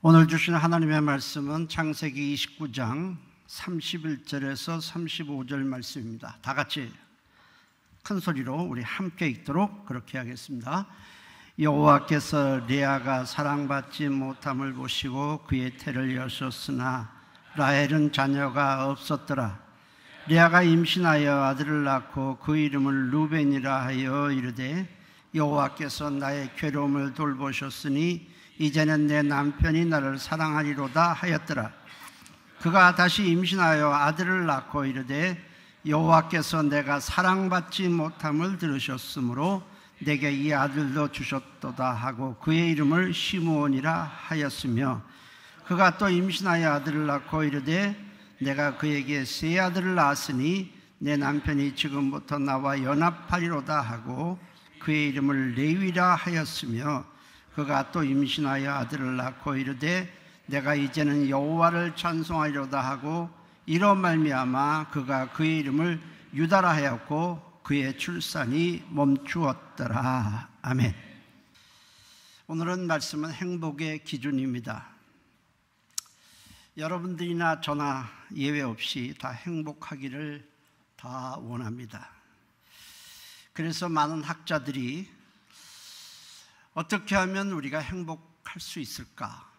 오늘 주신 하나님의 말씀은 창세기 29장 31절에서 35절 말씀입니다. 다 같이 큰 소리로 우리 함께 읽도록 그렇게 하겠습니다. 여호와께서 레아가 사랑받지 못함을 보시고 그의 태를 여셨으나 라헬은 자녀가 없었더라. 레아가 임신하여 아들을 낳고 그 이름을 루벤이라 하여 이르되 여호와께서 나의 괴로움을 돌보셨으니 이제는 내 남편이 나를 사랑하리로다 하였더라. 그가 다시 임신하여 아들을 낳고 이르되 여호와께서 내가 사랑받지 못함을 들으셨으므로 내게 이 아들도 주셨도다 하고 그의 이름을 시므온이라 하였으며, 그가 또 임신하여 아들을 낳고 이르되 내가 그에게 세 아들을 낳았으니 내 남편이 지금부터 나와 연합하리로다 하고 그의 이름을 레위라 하였으며, 그가 또 임신하여 아들을 낳고 이르되 내가 이제는 여호와를 찬송하리로다 하고 이로 말미암아 그가 그의 이름을 유다라 하였고 그의 출산이 멈추었더라. 아멘. 오늘은 말씀은 행복의 기준입니다. 여러분들이나 저나 예외 없이 다 행복하기를 다 원합니다. 그래서 많은 학자들이 어떻게 하면 우리가 행복할 수 있을까?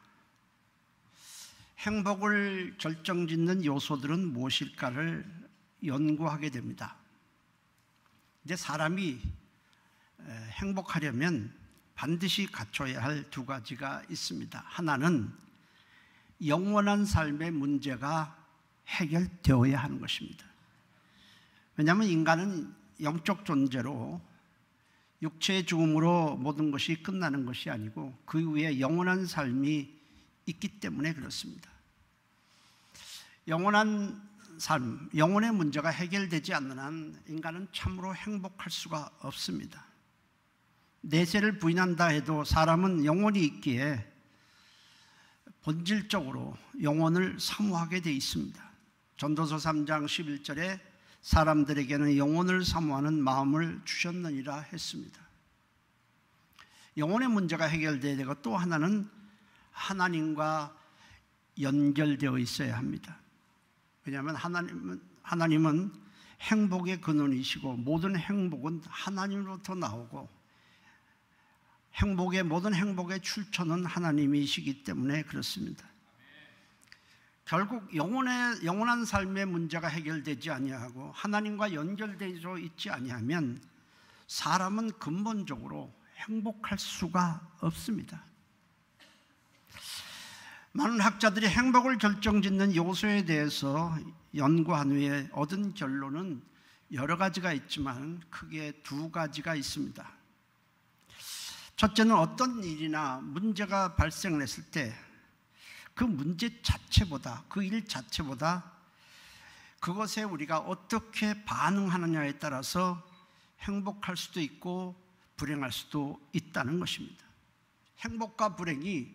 행복을 결정짓는 요소들은 무엇일까를 연구하게 됩니다. 이제 사람이 행복하려면 반드시 갖춰야 할 두 가지가 있습니다. 하나는 영원한 삶의 문제가 해결되어야 하는 것입니다. 왜냐하면 인간은 영적 존재로 육체의 죽음으로 모든 것이 끝나는 것이 아니고 그 위에 영원한 삶이 있기 때문에 그렇습니다. 영원한 삶, 영혼의 문제가 해결되지 않는 한 인간은 참으로 행복할 수가 없습니다. 내세를 부인한다 해도 사람은 영혼이 있기에 본질적으로 영혼을 사모하게 돼 있습니다. 전도서 3장 11절에 사람들에게는 영혼을 사모하는 마음을 주셨느니라 했습니다. 영혼의 문제가 해결되어야 되고 또 하나는 하나님과 연결되어 있어야 합니다. 왜냐하면 하나님은 행복의 근원이시고 모든 행복은 하나님으로부터 나오고 모든 행복의 출처는 하나님이시기 때문에 그렇습니다. 결국 영원한 삶의 문제가 해결되지 아니하고 하나님과 연결되어 있지 아니하면 사람은 근본적으로 행복할 수가 없습니다. 많은 학자들이 행복을 결정짓는 요소에 대해서 연구한 후에 얻은 결론은 여러 가지가 있지만 크게 두 가지가 있습니다. 첫째는 어떤 일이나 문제가 발생했을 때 그 문제 자체보다, 그 일 자체보다 그것에 우리가 어떻게 반응하느냐에 따라서 행복할 수도 있고 불행할 수도 있다는 것입니다. 행복과 불행이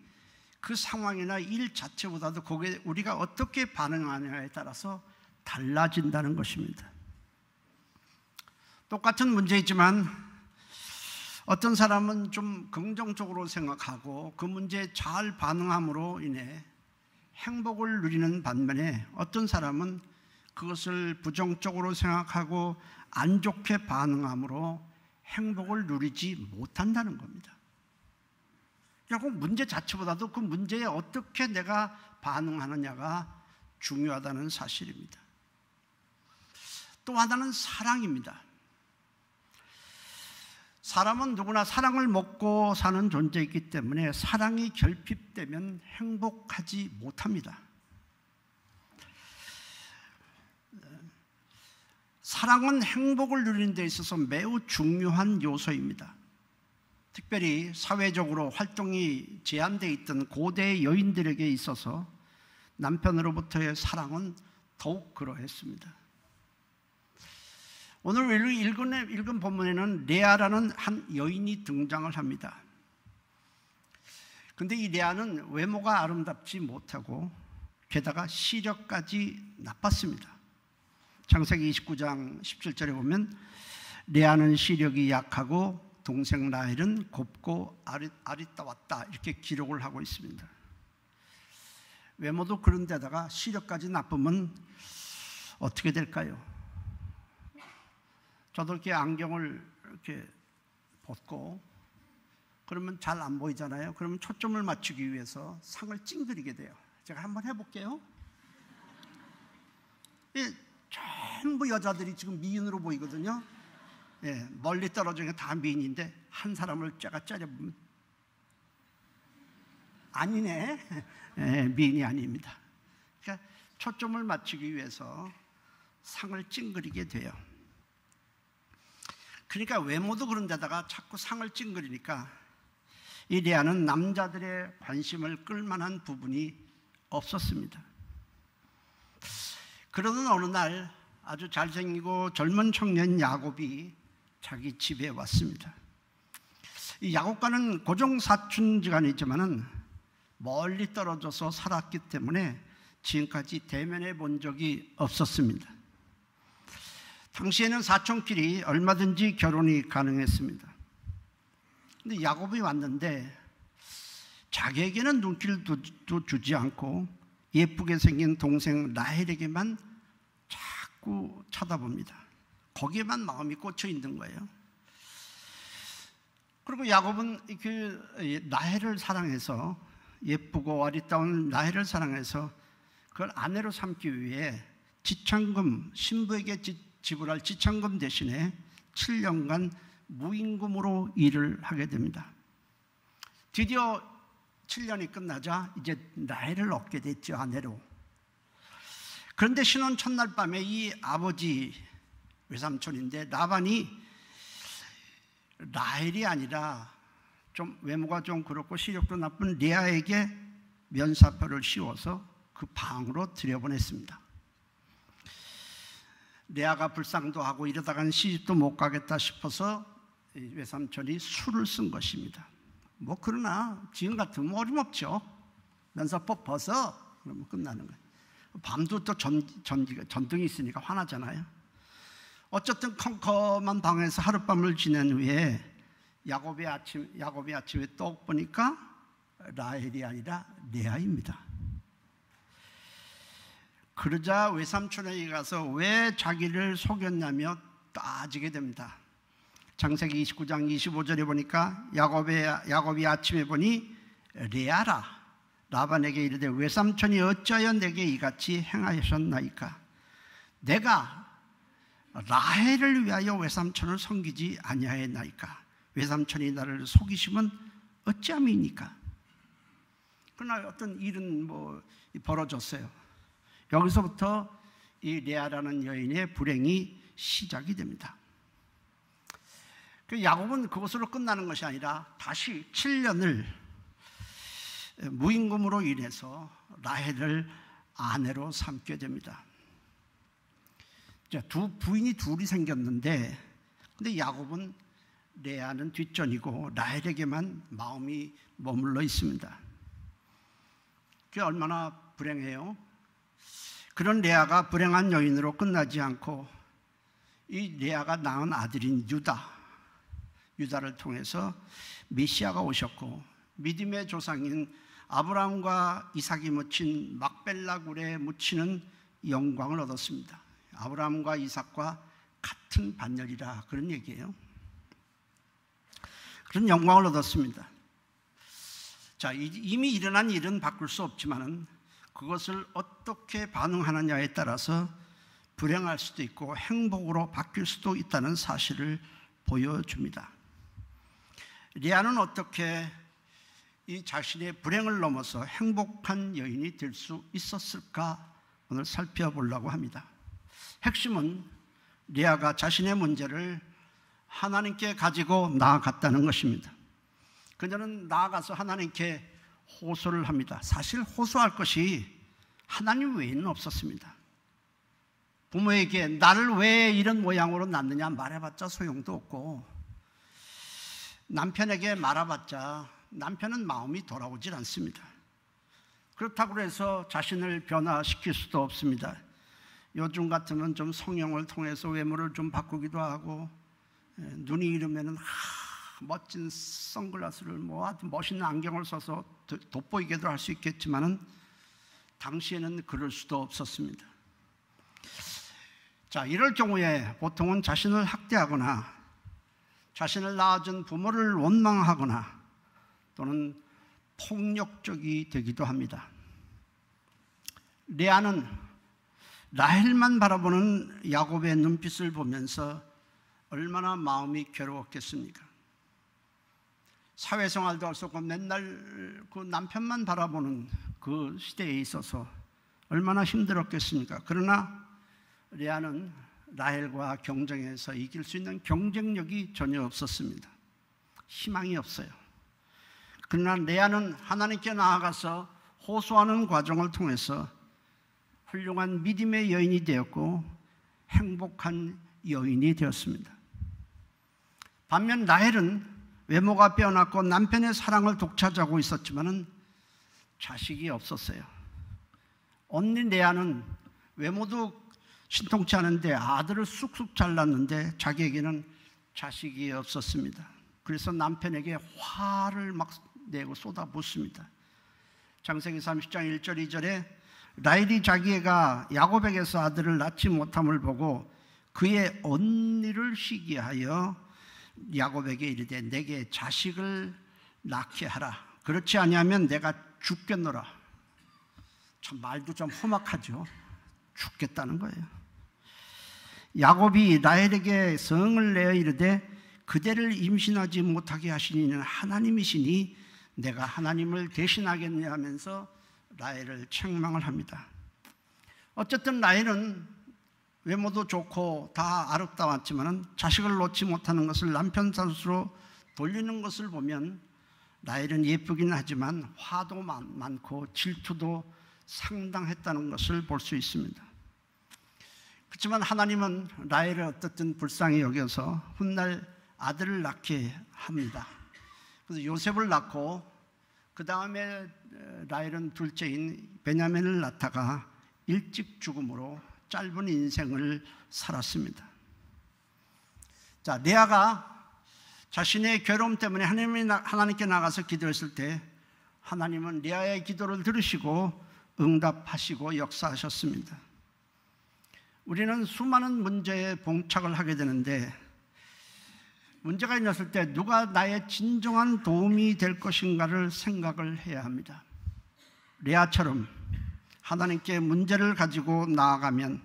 그 상황이나 일 자체보다도 거기에 우리가 어떻게 반응하느냐에 따라서 달라진다는 것입니다. 똑같은 문제이지만 어떤 사람은 좀 긍정적으로 생각하고 그 문제에 잘 반응함으로 인해 행복을 누리는 반면에 어떤 사람은 그것을 부정적으로 생각하고 안 좋게 반응함으로 행복을 누리지 못한다는 겁니다. 결국 문제 자체보다도 그 문제에 어떻게 내가 반응하느냐가 중요하다는 사실입니다. 또 하나는 사랑입니다. 사람은 누구나 사랑을 먹고 사는 존재이기 때문에 사랑이 결핍되면 행복하지 못합니다. 사랑은 행복을 누리는 데 있어서 매우 중요한 요소입니다. 특별히 사회적으로 활동이 제한되어 있던 고대 여인들에게 있어서 남편으로부터의 사랑은 더욱 그러했습니다. 오늘 읽은 본문에는 레아라는 한 여인이 등장을 합니다. 그런데 이 레아는 외모가 아름답지 못하고 게다가 시력까지 나빴습니다. 창세기 29장 17절에 보면 레아는 시력이 약하고 동생 라헬은 곱고 아리따웠다 이렇게 기록을 하고 있습니다. 외모도 그런 데다가 시력까지 나쁘면 어떻게 될까요? 저도 이렇게 안경을 이렇게 벗고 그러면 잘 안 보이잖아요. 그러면 초점을 맞추기 위해서 상을 찡그리게 돼요. 제가 한번 해볼게요. 전부 여자들이 지금 미인으로 보이거든요. 예, 멀리 떨어지는 게 다 미인인데 한 사람을 제가 째려보면 아니네. 예, 미인이 아닙니다. 그러니까 초점을 맞추기 위해서 상을 찡그리게 돼요. 그러니까 외모도 그런 데다가 자꾸 상을 찡그리니까 이 레아는 남자들의 관심을 끌만한 부분이 없었습니다. 그러던 어느 날 아주 잘생기고 젊은 청년 야곱이 자기 집에 왔습니다. 이 야곱과는 고종 사촌지간이지만은 멀리 떨어져서 살았기 때문에 지금까지 대면해 본 적이 없었습니다. 당시에는 사촌끼리 얼마든지 결혼이 가능했습니다. 근데 야곱이 왔는데 자기에게는 눈길도 주지 않고 예쁘게 생긴 동생 라헬에게만 자꾸 쳐다봅니다. 거기에만 마음이 꽂혀 있는 거예요. 그리고 야곱은 그 라헬을 사랑해서, 예쁘고 아리따운 라헬을 사랑해서 그걸 아내로 삼기 위해 지참금, 신부에게 지불할 지참금 대신에 7년간 무임금으로 일을 하게 됩니다. 드디어 7년이 끝나자 이제 라헬을 얻게 됐죠, 아내로. 그런데 신혼 첫날 밤에 이 아버지, 외삼촌인데 라반이 라헬이 아니라 좀 외모가 좀 그렇고 시력도 나쁜 레아에게 면사표를 씌워서 그 방으로 들여보냈습니다. 레아가 불쌍도 하고 이러다간 시집도 못 가겠다 싶어서 외삼촌이 술을 쓴 것입니다. 뭐 그러나 지금 같으면 어림없죠. 면사표 벗어 그러면 끝나는 거예요. 밤도 또 전등이 있으니까 화나잖아요. 어쨌든 컴컴한 방에서 하룻밤을 지낸 후에 야곱이 아침에 떡 보니까 라헬이 아니라 레아입니다. 그러자 외삼촌에게 가서 왜 자기를 속였냐며 따지게 됩니다. 창세기 29장 25절에 보니까 야곱이 아침에 보니 레아라 라반에게 이르되 외삼촌이 어찌하여 내게 이같이 행하셨나이까? 내가 라헬을 위하여 외삼촌을 섬기지 아니하였나이까? 외삼촌이 나를 속이시면 어찌함이니까? 그러나 어떤 일은 벌어졌어요. 여기서부터 이 레아라는 여인의 불행이 시작이 됩니다. 야곱은 그것으로 끝나는 것이 아니라 다시 7년을 무임금으로 인해서 라헬을 아내로 삼게 됩니다. 부인이 둘이 생겼는데, 근데 야곱은 레아는 뒷전이고 라헬에게만 마음이 머물러 있습니다. 그게 얼마나 불행해요. 그런 레아가 불행한 여인으로 끝나지 않고 이 레아가 낳은 아들인 유다를 통해서 메시아가 오셨고, 믿음의 조상인 아브라함과 이삭이 묻힌 막벨라 굴에 묻히는 영광을 얻었습니다. 아브라함과 이삭과 같은 반열이라 그런 얘기예요. 그런 영광을 얻었습니다. 자, 이미 일어난 일은 바꿀 수 없지만은 그것을 어떻게 반응하느냐에 따라서 불행할 수도 있고 행복으로 바뀔 수도 있다는 사실을 보여줍니다. 레아는 어떻게 이 자신의 불행을 넘어서 행복한 여인이 될 수 있었을까 오늘 살펴보려고 합니다. 핵심은 레아가 자신의 문제를 하나님께 가지고 나아갔다는 것입니다. 그녀는 나아가서 하나님께 호소를 합니다. 사실 호소할 것이 하나님 외에는 없었습니다. 부모에게 나를 왜 이런 모양으로 낳느냐 말해봤자 소용도 없고, 남편에게 말해봤자 남편은 마음이 돌아오질 않습니다. 그렇다고 해서 자신을 변화시킬 수도 없습니다. 요즘 같으면 좀 성형을 통해서 외모를 좀 바꾸기도 하고, 눈이 이르면은 멋진 선글라스를 아주 멋있는 안경을 써서 돋보이게도 할 수 있겠지만은 당시에는 그럴 수도 없었습니다. 자, 이럴 경우에 보통은 자신을 학대하거나 자신을 낳아준 부모를 원망하거나 또는 폭력적이 되기도 합니다. 레아는 라헬만 바라보는 야곱의 눈빛을 보면서 얼마나 마음이 괴로웠겠습니까? 사회생활도 할 수 없고 맨날 그 남편만 바라보는 그 시대에 있어서 얼마나 힘들었겠습니까? 그러나 레아는 라헬과 경쟁해서 이길 수 있는 경쟁력이 전혀 없었습니다. 희망이 없어요. 그러나 레아는 하나님께 나아가서 호소하는 과정을 통해서 훌륭한 믿음의 여인이 되었고 행복한 여인이 되었습니다. 반면 라헬은 외모가 빼어났고 남편의 사랑을 독차지하고 있었지만 자식이 없었어요. 언니 레아는 외모도 신통치 않은데 아들을 쑥쑥 잘났는데 자기에게는 자식이 없었습니다. 그래서 남편에게 화를 막 내고 쏟아붓습니다. 창세기 30장 1절 2절에 라헬이 자기 애가 야곱에게서 아들을 낳지 못함을 보고 그의 언니를 시기하여 야곱에게 이르되 내게 자식을 낳게 하라. 그렇지 아니하면 내가 죽겠노라. 참 말도 좀 험악하죠. 죽겠다는 거예요. 야곱이 라헬에게 성을 내어 이르되 그대를 임신하지 못하게 하신 이는 하나님이시니 내가 하나님을 대신하겠냐 하면서 라헬을 책망을 합니다. 어쨌든 라헬은 외모도 좋고 다 아름다웠지만 자식을 놓지 못하는 것을 남편 탓으로 돌리는 것을 보면 라헬은 예쁘긴 하지만 화도 많고 질투도 상당했다는 것을 볼 수 있습니다. 그렇지만 하나님은 라헬을 어떻든 불쌍히 여겨서 훗날 아들을 낳게 합니다. 그래서 요셉을 낳고 그 다음에 라헬은 둘째인 베냐민을 낳다가 일찍 죽음으로 짧은 인생을 살았습니다. 자, 레아가 자신의 괴로움 때문에 하나님께 나가서 기도했을 때 하나님은 레아의 기도를 들으시고 응답하시고 역사하셨습니다. 우리는 수많은 문제에 봉착을 하게 되는데 문제가 있었을 때 누가 나의 진정한 도움이 될 것인가를 생각을 해야 합니다. 레아처럼 하나님께 문제를 가지고 나아가면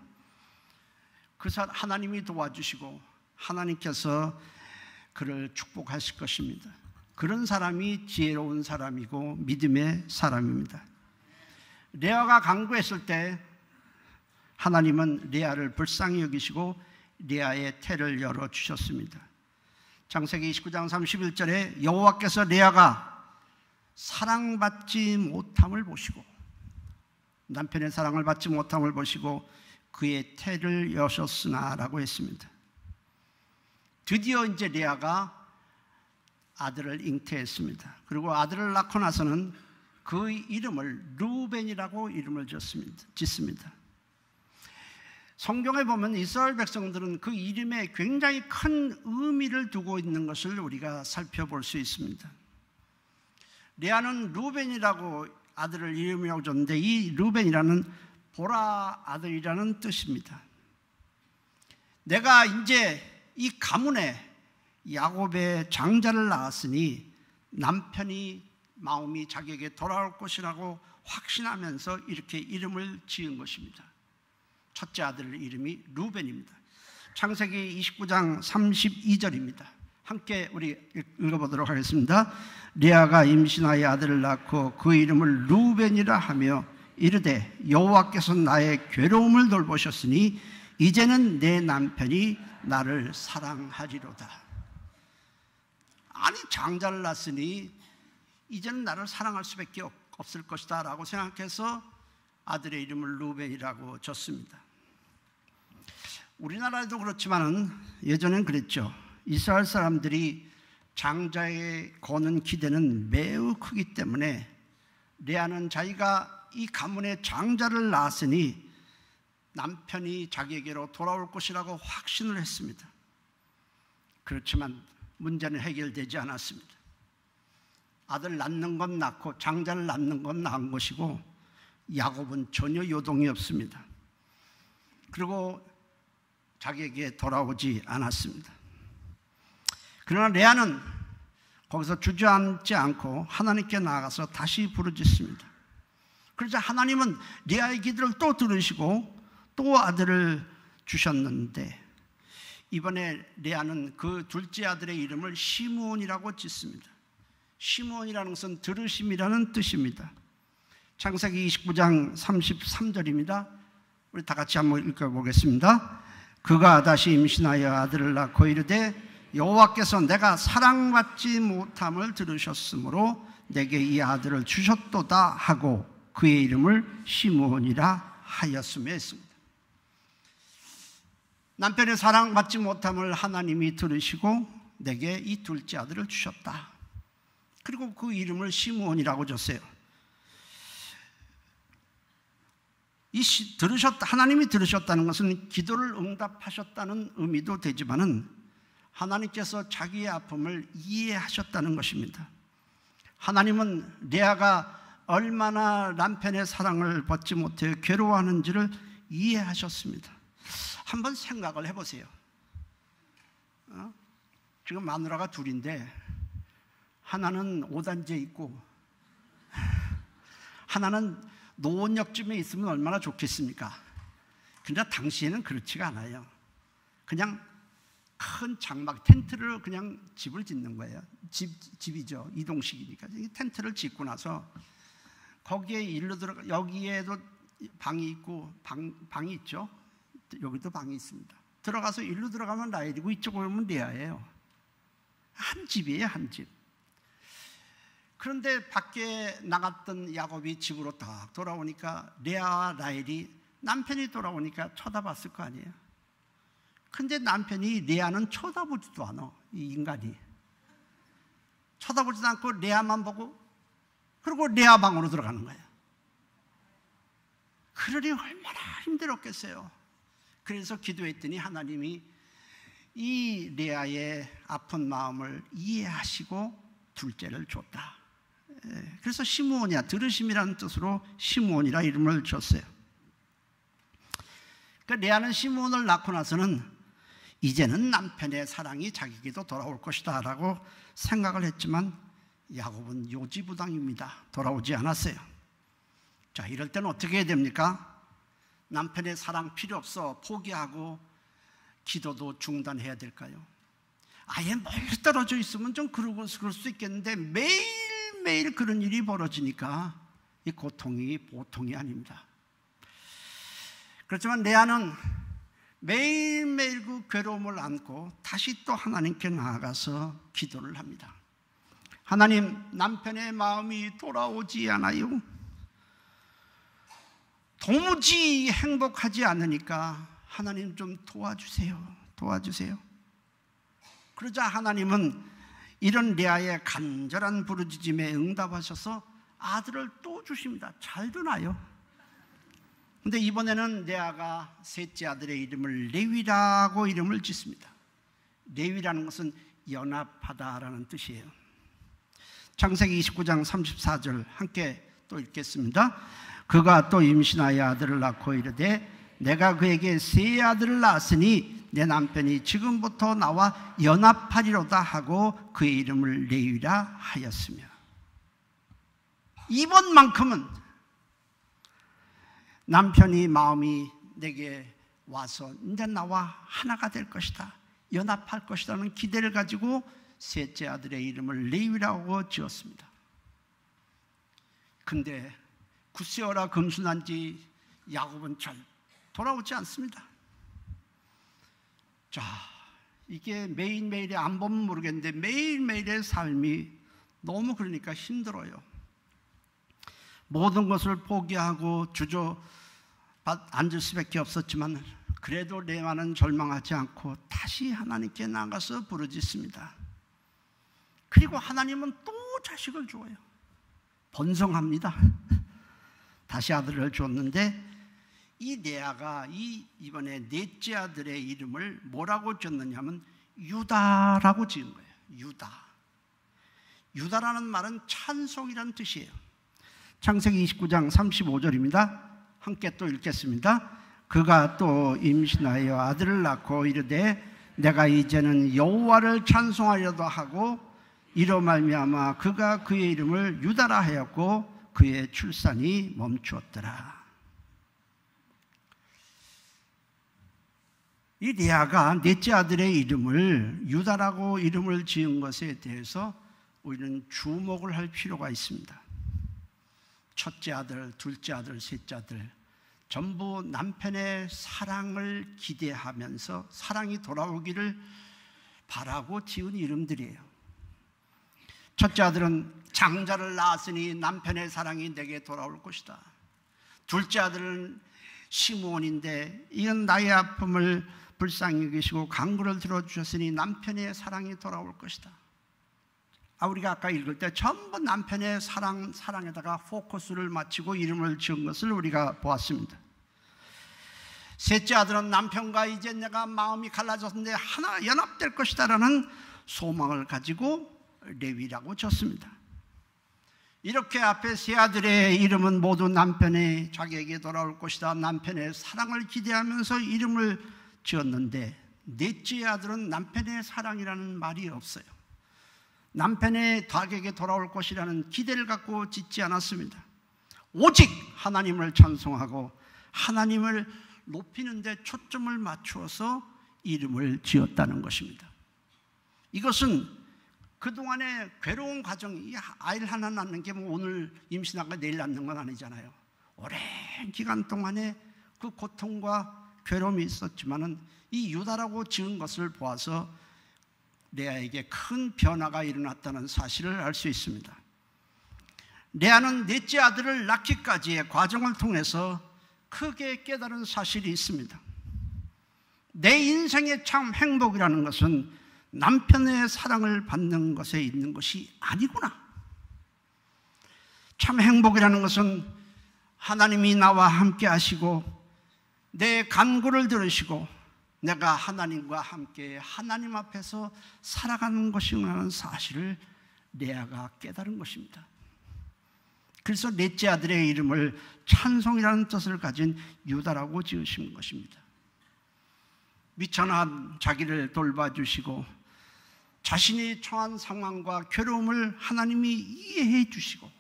하나님이 도와주시고 하나님께서 그를 축복하실 것입니다. 그런 사람이 지혜로운 사람이고 믿음의 사람입니다. 레아가 간구했을 때 하나님은 레아를 불쌍히 여기시고 레아의 태를 열어주셨습니다. 창세기 29장 31절에 여호와께서 레아가 사랑받지 못함을 보시고 남편의 사랑을 받지 못함을 보시고 그의 태를 여셨으나 라고 했습니다. 드디어 이제 레아가 아들을 잉태했습니다. 그리고 아들을 낳고 나서는 그 이름을 루벤이라고 이름을 짓습니다. 성경에 보면 이스라엘 백성들은 그 이름에 굉장히 큰 의미를 두고 있는 것을 우리가 살펴볼 수 있습니다. 레아는 루벤이라고 아들을 이름이라고 줬는데 이 루벤이라는 보라 아들이라는 뜻입니다. 내가 이제 이 가문에 야곱의 장자를 낳았으니 남편이 마음이 자기에게 돌아올 것이라고 확신하면서 이렇게 이름을 지은 것입니다. 첫째 아들 이름이 루벤입니다. 창세기 29장 32절입니다. 함께 우리 읽어보도록 하겠습니다. 레아가 임신하여 아들을 낳고 그 이름을 루벤이라 하며 이르되 여호와께서 나의 괴로움을 돌보셨으니 이제는 내 남편이 나를 사랑하리로다. 아니 장자를 낳았으니 이제는 나를 사랑할 수밖에 없을 것이다 라고 생각해서 아들의 이름을 루벤이라고 줬습니다. 우리나라에도 그렇지만은 예전엔 그랬죠. 이스라엘 사람들이 장자에 거는 기대는 매우 크기 때문에 레아는 자기가 이 가문의 장자를 낳았으니 남편이 자기에게로 돌아올 것이라고 확신을 했습니다. 그렇지만 문제는 해결되지 않았습니다. 아들 낳는 건 낳고 장자를 낳는 건 낳은 것이고 야곱은 전혀 요동이 없습니다. 그리고 자기에게 돌아오지 않았습니다. 그러나 레아는 거기서 주저앉지 않고 하나님께 나아가서 다시 부르짖습니다. 그러자 하나님은 레아의 기도를 또 들으시고 또 아들을 주셨는데, 이번에 레아는 그 둘째 아들의 이름을 시므온이라고 짓습니다. 시므온이라는 것은 들으심이라는 뜻입니다. 창세기 29장 33절입니다. 우리 다 같이 한번 읽어보겠습니다. 그가 다시 임신하여 아들을 낳고 이르되 여호와께서 내가 사랑받지 못함을 들으셨으므로 내게 이 아들을 주셨도다 하고 그의 이름을 시므온이라 하였으며 했습니다. 남편의 사랑받지 못함을 하나님이 들으시고 내게 이 둘째 아들을 주셨다. 그리고 그 이름을 시므온이라고 줬어요. 하나님이 들으셨다는 것은 기도를 응답하셨다는 의미도 되지만은 하나님께서 자기의 아픔을 이해하셨다는 것입니다. 하나님은 레아가 얼마나 남편의 사랑을 받지 못해 괴로워하는지를 이해하셨습니다. 한번 생각을 해보세요. 지금 마누라가 둘인데 하나는 5단지에 있고 하나는 노원역쯤에 있으면 얼마나 좋겠습니까? 근데 당시에는 그렇지가 않아요. 그냥 큰 장막 텐트를 그냥 집을 짓는 거예요. 집이죠. 이동식이니까 텐트를 짓고 나서 거기에 일로 들어가, 여기에도 방이 있고 방이 있죠. 여기도 방이 있습니다. 들어가서 일로 들어가면 라헬이고 이쪽으로 오면 레아예요. 한 집이에요, 한 집. 그런데 밖에 나갔던 야곱이 집으로 딱 돌아오니까 레아와 라헬이 남편이 돌아오니까 쳐다봤을 거 아니에요. 근데 남편이 레아는 쳐다보지도 않아. 이 인간이 쳐다보지도 않고 레아만 보고 그리고 레아 방으로 들어가는 거예요. 그러니 얼마나 힘들었겠어요. 그래서 기도했더니 하나님이 이 레아의 아픈 마음을 이해하시고 둘째를 줬다. 그래서 시므온이야, 들으심이라는 뜻으로 시므온이라 이름을 줬어요. 그러니까 레아는 시므온을 낳고 나서는 이제는 남편의 사랑이 자기에게도 돌아올 것이다 라고 생각을 했지만 야곱은 요지부당입니다. 돌아오지 않았어요. 자, 이럴 때는 어떻게 해야 됩니까? 남편의 사랑 필요 없어 포기하고 기도도 중단해야 될까요? 아예 멀리 떨어져 있으면 좀 그럴 수 있겠는데 매일매일 그런 일이 벌어지니까 이 고통이 보통이 아닙니다. 그렇지만 레아는 매일매일 그 괴로움을 안고 다시 또 하나님께 나아가서 기도를 합니다. 하나님, 남편의 마음이 돌아오지 않아요. 도무지 행복하지 않으니까 하나님 좀 도와주세요. 도와주세요. 그러자 하나님은 이런 레아의 간절한 부르짖음에 응답하셔서 아들을 또 주십니다. 잘도 나요. 근데 이번에는 레아가 셋째 아들의 이름을 레위라고 이름을 짓습니다. 레위라는 것은 연합하다라는 뜻이에요. 창세기 29장 34절 함께 또 읽겠습니다. 그가 또 임신하여 아들을 낳고 이르되 내가 그에게 세 아들을 낳았으니 내 남편이 지금부터 나와 연합하리로다 하고 그의 이름을 레위라 하였으며, 이번만큼은 남편이 마음이 내게 와서 이제 나와 하나가 될 것이다, 연합할 것이라는 기대를 가지고 셋째 아들의 이름을 레위라고 지었습니다. 근데 굳세어라 금순한지 야곱은 잘 돌아오지 않습니다. 자, 이게 매일매일의, 안 보면 모르겠는데 매일매일의 삶이 너무 그러니까 힘들어요. 모든 것을 포기하고 앉을 수밖에 없었지만 그래도 레아는 절망하지 않고 다시 하나님께 나가서 부르짖습니다. 그리고 하나님은 또 자식을 주어요. 번성합니다. 다시 아들을 줬는데 이 레아가 이번에 넷째 아들의 이름을 뭐라고 줬느냐면 유다라고 지은 거예요. 유다. 유다라는 말은 찬송이라는 뜻이에요. 창세기 29장 35절입니다. 함께 또 읽겠습니다. 그가 또 임신하여 아들을 낳고 이르되 내가 이제는 여호와를 찬송하려도 하고 이로 말미암아 그가 그의 이름을 유다라 하였고 그의 출산이 멈추었더라. 이 레아가 넷째 아들의 이름을 유다라고 이름을 지은 것에 대해서 우리는 주목을 할 필요가 있습니다. 첫째 아들, 둘째 아들, 셋째 아들 전부 남편의 사랑을 기대하면서 사랑이 돌아오기를 바라고 지은 이름들이에요. 첫째 아들은 장자를 낳았으니 남편의 사랑이 내게 돌아올 것이다. 둘째 아들은 시므온인데 이건 나의 아픔을 불쌍히 여기시고 간구를 들어주셨으니 남편의 사랑이 돌아올 것이다. 우리가 아까 읽을 때 전부 남편의 사랑에다가 포커스를 맞추고 이름을 지은 것을 우리가 보았습니다. 셋째 아들은 남편과 이제 내가 마음이 갈라졌는데 하나 연합될 것이다 라는 소망을 가지고 레위라고 졌습니다. 이렇게 앞에 세 아들의 이름은 모두 남편의 자기에게 돌아올 것이다, 남편의 사랑을 기대하면서 이름을 지었는데 넷째 아들은 남편의 사랑이라는 말이 없어요. 남편의 자기에게 돌아올 것이라는 기대를 갖고 짓지 않았습니다. 오직 하나님을 찬송하고 하나님을 높이는 데 초점을 맞추어서 이름을 지었다는 것입니다. 이것은 그동안의 괴로운 과정이 아이를 하나 낳는 게 뭐 오늘 임신하고 내일 낳는 건 아니잖아요. 오랜 기간 동안에 그 고통과 괴로움이 있었지만은 이 유다라고 지은 것을 보아서 레아에게 큰 변화가 일어났다는 사실을 알 수 있습니다. 레아는 넷째 아들을 낳기까지의 과정을 통해서 크게 깨달은 사실이 있습니다. 내 인생의 참 행복이라는 것은 남편의 사랑을 받는 것에 있는 것이 아니구나. 참 행복이라는 것은 하나님이 나와 함께 하시고 내 간구를 들으시고 내가 하나님과 함께 하나님 앞에서 살아가는 것이라는 사실을 레아가 깨달은 것입니다. 그래서 넷째 아들의 이름을 찬송이라는 뜻을 가진 유다라고 지으신 것입니다. 미천한 자기를 돌봐주시고 자신이 처한 상황과 괴로움을 하나님이 이해해 주시고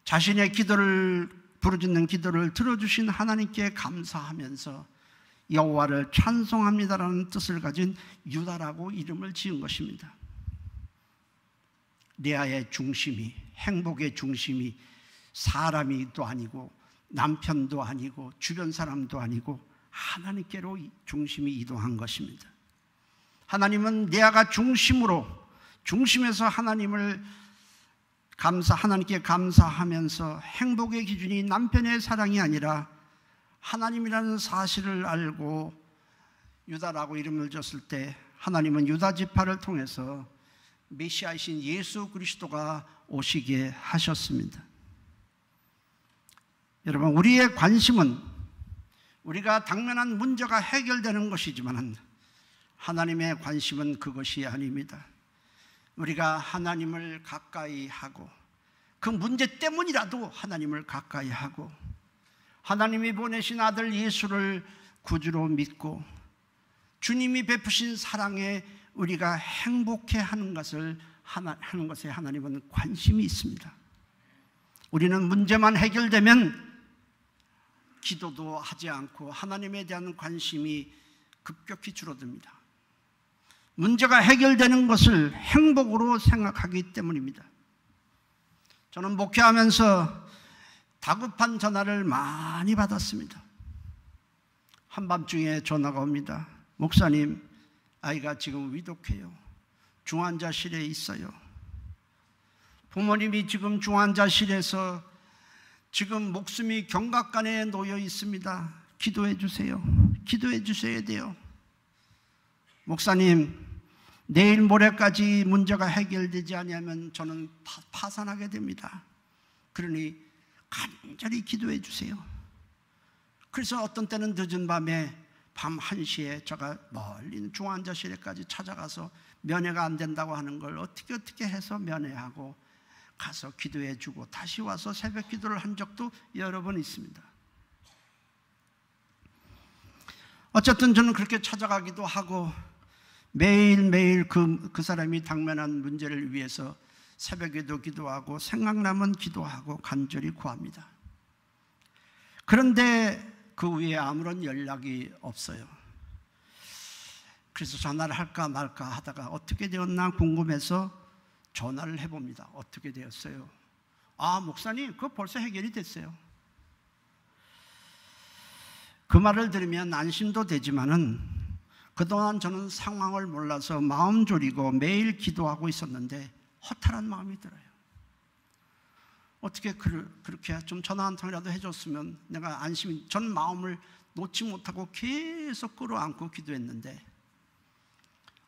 자신의 기도를 부르짖는 기도를 들어주신 하나님께 감사하면서 여호와를 찬송합니다라는 뜻을 가진 유다라고 이름을 지은 것입니다. 레아의 중심이, 행복의 중심이 사람이도 아니고 남편도 아니고 주변 사람도 아니고 하나님께로 중심이 이동한 것입니다. 하나님은 레아가 중심에서 하나님께 감사하면서 행복의 기준이 남편의 사랑이 아니라 하나님이라는 사실을 알고 유다라고 이름을 줬을 때 하나님은 유다 지파를 통해서 메시아이신 예수 그리스도가 오시게 하셨습니다. 여러분, 우리의 관심은 우리가 당면한 문제가 해결되는 것이지만 하나님의 관심은 그것이 아닙니다. 우리가 하나님을 가까이 하고 그 문제 때문이라도 하나님을 가까이 하고 하나님이 보내신 아들 예수를 구주로 믿고 주님이 베푸신 사랑에 우리가 행복해 하는 것에 하나님은 관심이 있습니다. 우리는 문제만 해결되면 기도도 하지 않고 하나님에 대한 관심이 급격히 줄어듭니다. 문제가 해결되는 것을 행복으로 생각하기 때문입니다. 저는 목회하면서 다급한 전화를 많이 받았습니다. 한밤중에 전화가 옵니다. 목사님, 아이가 지금 위독해요. 중환자실에 있어요. 부모님이 지금 중환자실에서 지금 목숨이 경각간에 놓여 있습니다. 기도해 주세요. 기도해 주셔야 돼요. 목사님, 내일 모레까지 문제가 해결되지 않으면 저는 파산하게 됩니다. 그러니 간절히 기도해 주세요. 그래서 어떤 때는 늦은 밤에 밤 1시에 제가 멀리 중환자실에까지 찾아가서 면회가 안 된다고 하는 걸 어떻게 해서 면회하고 가서 기도해 주고 다시 와서 새벽 기도를 한 적도 여러 번 있습니다. 어쨌든 저는 그렇게 찾아가기도 하고 매일매일 그 사람이 당면한 문제를 위해서 새벽에도 기도하고 생각나면 기도하고 간절히 구합니다. 그런데 그 후에 아무런 연락이 없어요. 그래서 전화를 할까 말까 하다가 어떻게 되었나 궁금해서 전화를 해봅니다. 어떻게 되었어요? 아, 목사님, 그거 벌써 해결이 됐어요. 그 말을 들으면 안심도 되지만은 그동안 저는 상황을 몰라서 마음 졸이고 매일 기도하고 있었는데 허탈한 마음이 들어요. 어떻게 그렇게 좀 전화 한 통이라도 해줬으면 내가 안심이, 전 마음을 놓지 못하고 계속 끌어안고 기도했는데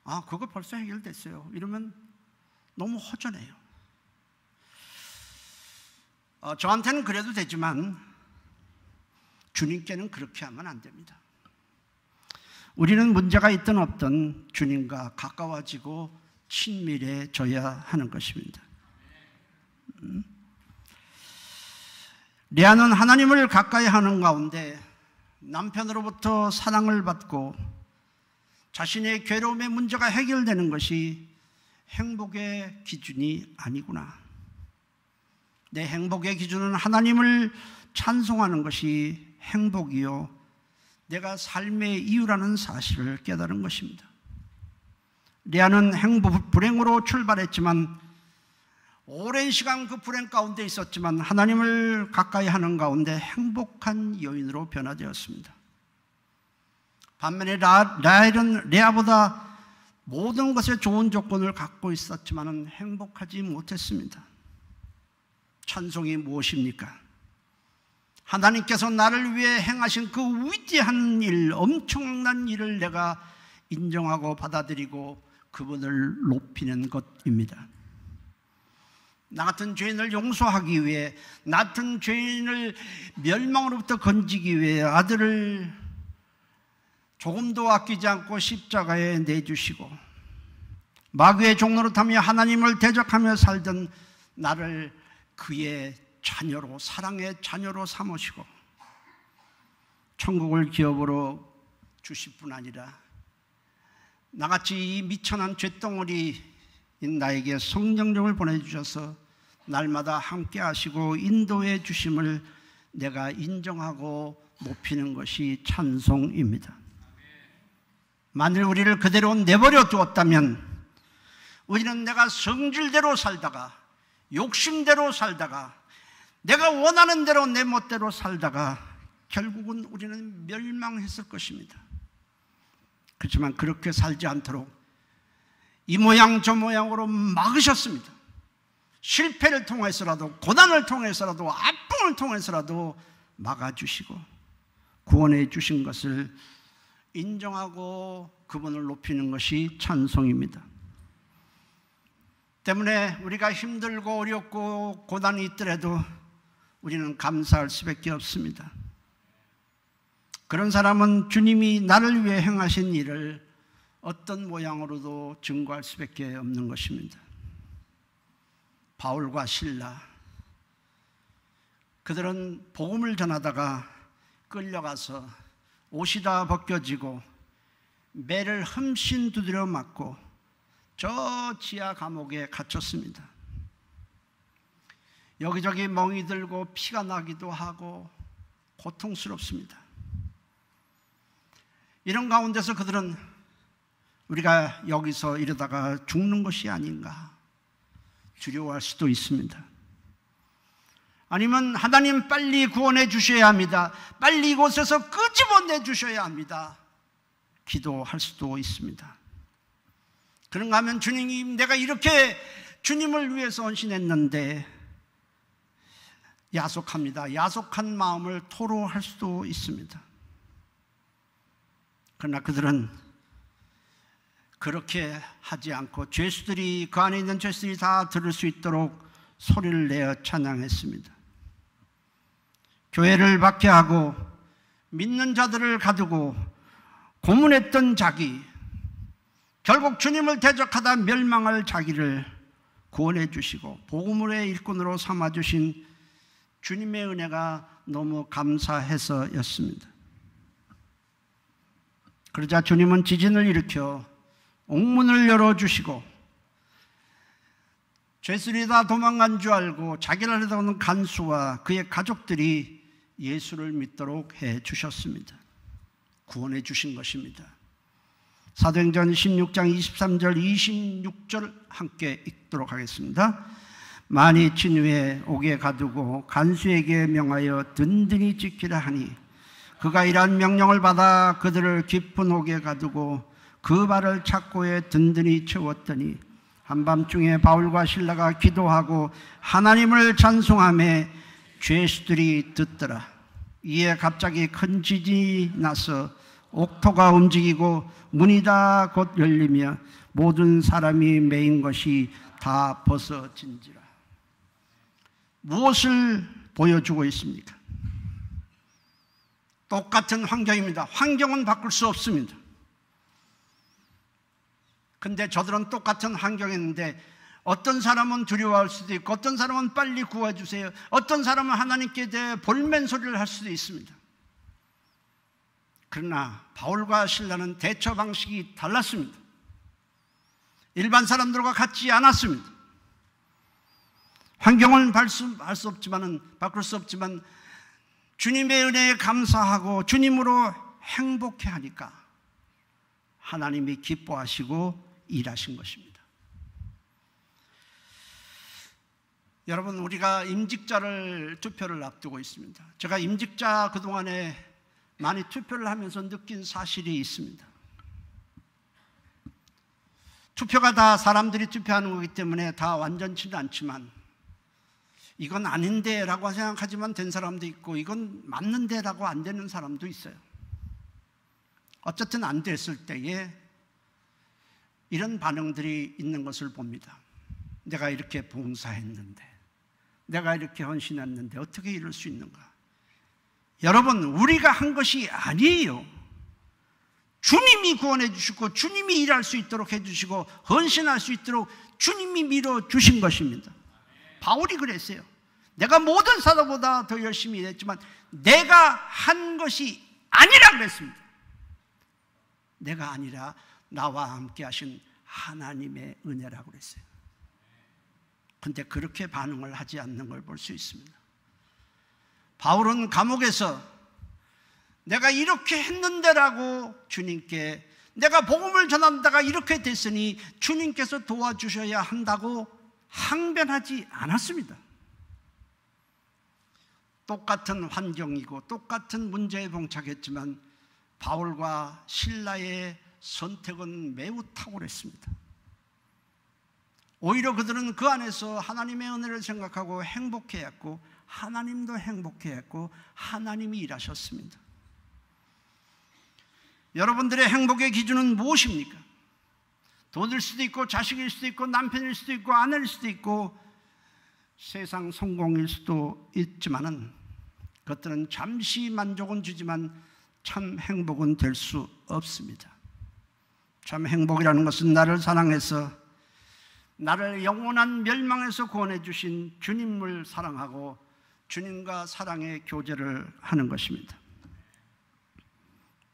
아, 그거 벌써 해결됐어요. 이러면 너무 허전해요. 저한테는 그래도 되지만 주님께는 그렇게 하면 안 됩니다. 우리는 문제가 있든 없든 주님과 가까워지고 친밀해져야 하는 것입니다. 레아는 하나님을 가까이 하는 가운데 남편으로부터 사랑을 받고 자신의 괴로움의 문제가 해결되는 것이 행복의 기준이 아니구나. 내 행복의 기준은 하나님을 찬송하는 것이 행복이요 내가 삶의 이유라는 사실을 깨달은 것입니다. 레아는 불행으로 출발했지만 오랜 시간 그 불행 가운데 있었지만 하나님을 가까이 하는 가운데 행복한 여인으로 변화되었습니다. 반면에 라헬은 레아보다 모든 것에 좋은 조건을 갖고 있었지만 행복하지 못했습니다. 찬송이 무엇입니까? 하나님께서 나를 위해 행하신 그 위대한 일, 엄청난 일을 내가 인정하고 받아들이고 그분을 높이는 것입니다. 나 같은 죄인을 용서하기 위해, 나 같은 죄인을 멸망으로부터 건지기 위해 아들을 조금도 아끼지 않고 십자가에 내주시고 마귀의 종노릇하며 하나님을 대적하며 살던 나를 그의 자녀로, 사랑의 자녀로 삼으시고 천국을 기업으로 주실 뿐 아니라 나같이 이 미천한 쇳덩어리인 나에게 성령님을 보내주셔서 날마다 함께 하시고 인도해 주심을 내가 인정하고 높이는 것이 찬송입니다. 만일 우리를 그대로 내버려 두었다면 우리는 내가 성질대로 살다가 욕심대로 살다가 내가 원하는 대로 내 멋대로 살다가 결국은 우리는 멸망했을 것입니다. 그렇지만 그렇게 살지 않도록 이 모양 저 모양으로 막으셨습니다. 실패를 통해서라도, 고난을 통해서라도, 아픔을 통해서라도 막아주시고 구원해 주신 것을 인정하고 그분을 높이는 것이 찬송입니다. 때문에 우리가 힘들고 어렵고 고난이 있더라도 우리는 감사할 수밖에 없습니다. 그런 사람은 주님이 나를 위해 행하신 일을 어떤 모양으로도 증거할 수밖에 없는 것입니다. 바울과 실라, 그들은 복음을 전하다가 끌려가서 옷이 다 벗겨지고 매를 흠씬 두드려 맞고 저 지하 감옥에 갇혔습니다. 여기저기 멍이 들고 피가 나기도 하고 고통스럽습니다. 이런 가운데서 그들은 우리가 여기서 이러다가 죽는 것이 아닌가 두려워할 수도 있습니다. 아니면 하나님 빨리 구원해 주셔야 합니다, 빨리 이곳에서 끄집어내 주셔야 합니다, 기도할 수도 있습니다. 그런가 하면 주님, 내가 이렇게 주님을 위해서 헌신했는데 야속합니다, 야속한 마음을 토로할 수도 있습니다. 그러나 그들은 그렇게 하지 않고 죄수들이, 그 안에 있는 죄수들이 다 들을 수 있도록 소리를 내어 찬양했습니다. 교회를 박해하고 믿는 자들을 가두고 고문했던 자기, 결국 주님을 대적하다 멸망할 자기를 구원해 주시고 복음의 일꾼으로 삼아 주신 주님의 은혜가 너무 감사해서였습니다. 그러자 주님은 지진을 일으켜 옥문을 열어주시고 죄수들이 다 도망간 줄 알고 자기를 알아보는 간수와 그의 가족들이 예수를 믿도록 해주셨습니다. 구원해 주신 것입니다. 사도행전 16장 23절 26절 함께 읽도록 하겠습니다. 많이 친 후에 옥에 가두고 간수에게 명하여 든든히 지키라 하니 그가 이러한 명령을 받아 그들을 깊은 옥에 가두고 그 발을 착고에 든든히 채웠더니 한밤중에 바울과 실라가 기도하고 하나님을 찬송하며 죄수들이 듣더라. 이에 갑자기 큰 지진이 나서 옥토가 움직이고 문이 다 곧 열리며 모든 사람이 매인 것이 다 벗어진지라. 무엇을 보여주고 있습니까? 똑같은 환경입니다. 환경은 바꿀 수 없습니다. 근데 저들은 똑같은 환경이었는데 어떤 사람은 두려워할 수도 있고 어떤 사람은 빨리 구해주세요, 어떤 사람은 하나님께 대해 볼멘 소리를 할 수도 있습니다. 그러나 바울과 실라는 대처 방식이 달랐습니다. 일반 사람들과 같지 않았습니다. 환경을 바꿀 수 없지만 주님의 은혜에 감사하고 주님으로 행복해 하니까 하나님이 기뻐하시고 일하신 것입니다. 여러분, 우리가 임직자를 투표를 앞두고 있습니다. 제가 임직자 그동안에 많이 투표를 하면서 느낀 사실이 있습니다. 투표가 다 사람들이 투표하는 거기 때문에 다 완전치는 않지만 이건 아닌데 라고 생각하지만 된 사람도 있고 이건 맞는데 라고 안 되는 사람도 있어요. 어쨌든 안 됐을 때에 이런 반응들이 있는 것을 봅니다. 내가 이렇게 봉사했는데, 내가 이렇게 헌신했는데 어떻게 이럴 수 있는가? 여러분, 우리가 한 것이 아니에요. 주님이 구원해 주시고 주님이 일할 수 있도록 해주시고 헌신할 수 있도록 주님이 밀어주신 것입니다. 바울이 그랬어요. 내가 모든 사도보다 더 열심히 일했지만 내가 한 것이 아니라 그랬습니다. 내가 아니라 나와 함께 하신 하나님의 은혜라고 그랬어요. 그런데 그렇게 반응을 하지 않는 걸 볼 수 있습니다. 바울은 감옥에서 내가 이렇게 했는데라고 주님께, 내가 복음을 전한다가 이렇게 됐으니 주님께서 도와주셔야 한다고 항변하지 않았습니다. 똑같은 환경이고 똑같은 문제에 봉착했지만 바울과 실라의 선택은 매우 탁월했습니다. 오히려 그들은 그 안에서 하나님의 은혜를 생각하고 행복해했고 하나님도 행복해했고 하나님이 일하셨습니다. 여러분들의 행복의 기준은 무엇입니까? 돈일 수도 있고 자식일 수도 있고 남편일 수도 있고 아내일 수도 있고 세상 성공일 수도 있지만은 그것들은 잠시 만족은 주지만 참 행복은 될 수 없습니다. 참 행복이라는 것은 나를 사랑해서 나를 영원한 멸망에서 구원해 주신 주님을 사랑하고 주님과 사랑의 교제를 하는 것입니다.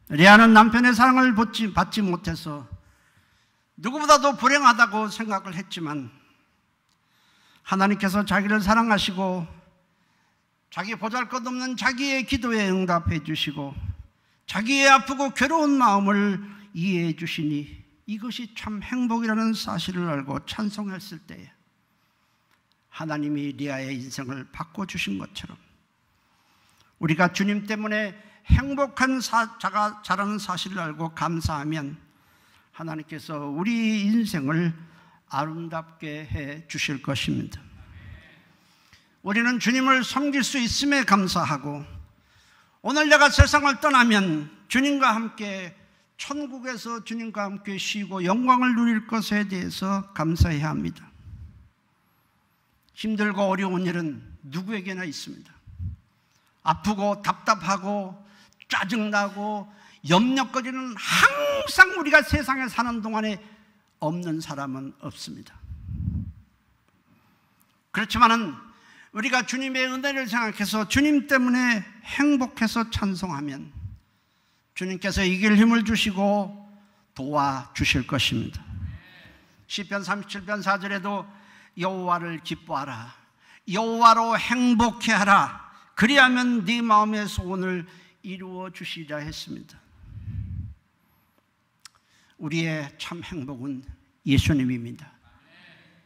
레아는 남편의 사랑을 받지 못해서 누구보다도 불행하다고 생각을 했지만 하나님께서 자기를 사랑하시고 자기 보잘것없는 자기의 기도에 응답해 주시고 자기의 아프고 괴로운 마음을 이해해 주시니 이것이 참 행복이라는 사실을 알고 찬송했을 때에 하나님이 리아의 인생을 바꿔주신 것처럼 우리가 주님 때문에 행복한 자라는 사실을 알고 감사하면 하나님께서 우리 인생을 아름답게 해 주실 것입니다. 우리는 주님을 섬길 수 있음에 감사하고 오늘 내가 세상을 떠나면 주님과 함께 천국에서 주님과 함께 쉬고 영광을 누릴 것에 대해서 감사해야 합니다. 힘들고 어려운 일은 누구에게나 있습니다. 아프고 답답하고 짜증나고 염려거리는 항상 우리가 세상에 사는 동안에 없는 사람은 없습니다. 그렇지만은 우리가 주님의 은혜를 생각해서 주님 때문에 행복해서 찬송하면 주님께서 이길 힘을 주시고 도와주실 것입니다. 시편 37편 4절에도 여호와를 기뻐하라, 여호와로 행복해하라, 그리하면 네 마음의 소원을 이루어 주시리라 했습니다. 우리의 참 행복은 예수님입니다.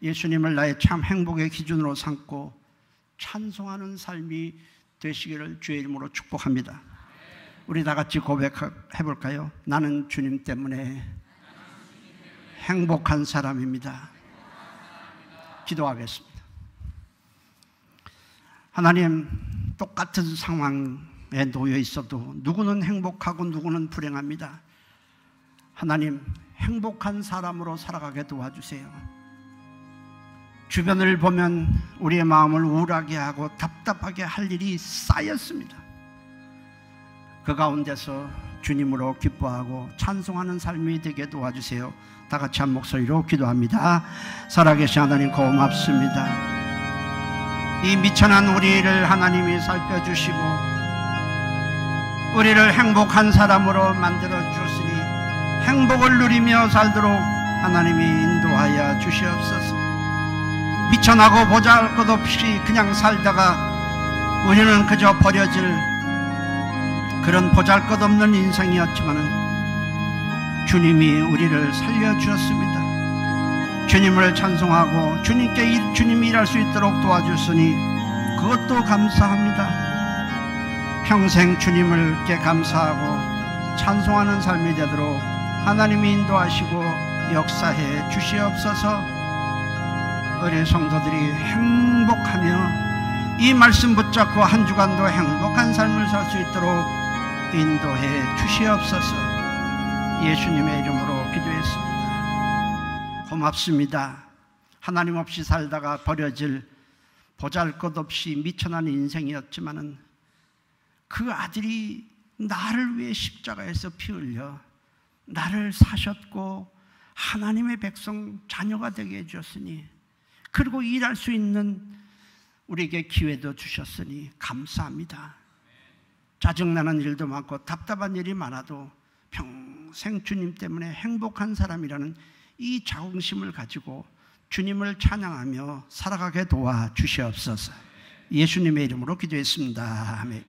예수님을 나의 참 행복의 기준으로 삼고 찬송하는 삶이 되시기를 주의 이름으로 축복합니다. 우리 다 같이 고백해 볼까요? 나는 주님 때문에 행복한 사람입니다. 기도하겠습니다. 하나님, 똑같은 상황에 놓여 있어도 누구는 행복하고 누구는 불행합니다. 하나님, 행복한 사람으로 살아가게 도와주세요. 주변을 보면 우리의 마음을 우울하게 하고 답답하게 할 일이 쌓였습니다. 그 가운데서 주님으로 기뻐하고 찬송하는 삶이 되게 도와주세요. 다 같이 한 목소리로 기도합니다. 살아계신 하나님, 고맙습니다. 이 미천한 우리를 하나님이 살펴주시고 우리를 행복한 사람으로 만들어 주시니 행복을 누리며 살도록 하나님이 인도하여 주시옵소서. 미천하고 보잘것없이 그냥 살다가 우리는 그저 버려질 그런 보잘것없는 인생이었지만은 주님이 우리를 살려주셨습니다. 주님을 찬송하고 주님이 일할 수 있도록 도와주시니 그것도 감사합니다. 평생 주님을께 감사하고 찬송하는 삶이 되도록 하나님이 인도하시고 역사해 주시옵소서. 우리 성도들이 행복하며 이 말씀 붙잡고 한 주간도 행복한 삶을 살 수 있도록 인도해 주시옵소서. 예수님의 이름으로 기도했습니다. 고맙습니다. 하나님 없이 살다가 버려질 보잘것없이 미천한 인생이었지만은 그 아들이 나를 위해 십자가에서 피 흘려 나를 사셨고 하나님의 백성 자녀가 되게 해주셨으니, 그리고 일할 수 있는 우리에게 기회도 주셨으니 감사합니다. 짜증나는 일도 많고 답답한 일이 많아도 평생 주님 때문에 행복한 사람이라는 이 자긍심을 가지고 주님을 찬양하며 살아가게 도와주시옵소서. 예수님의 이름으로 기도했습니다. 아멘.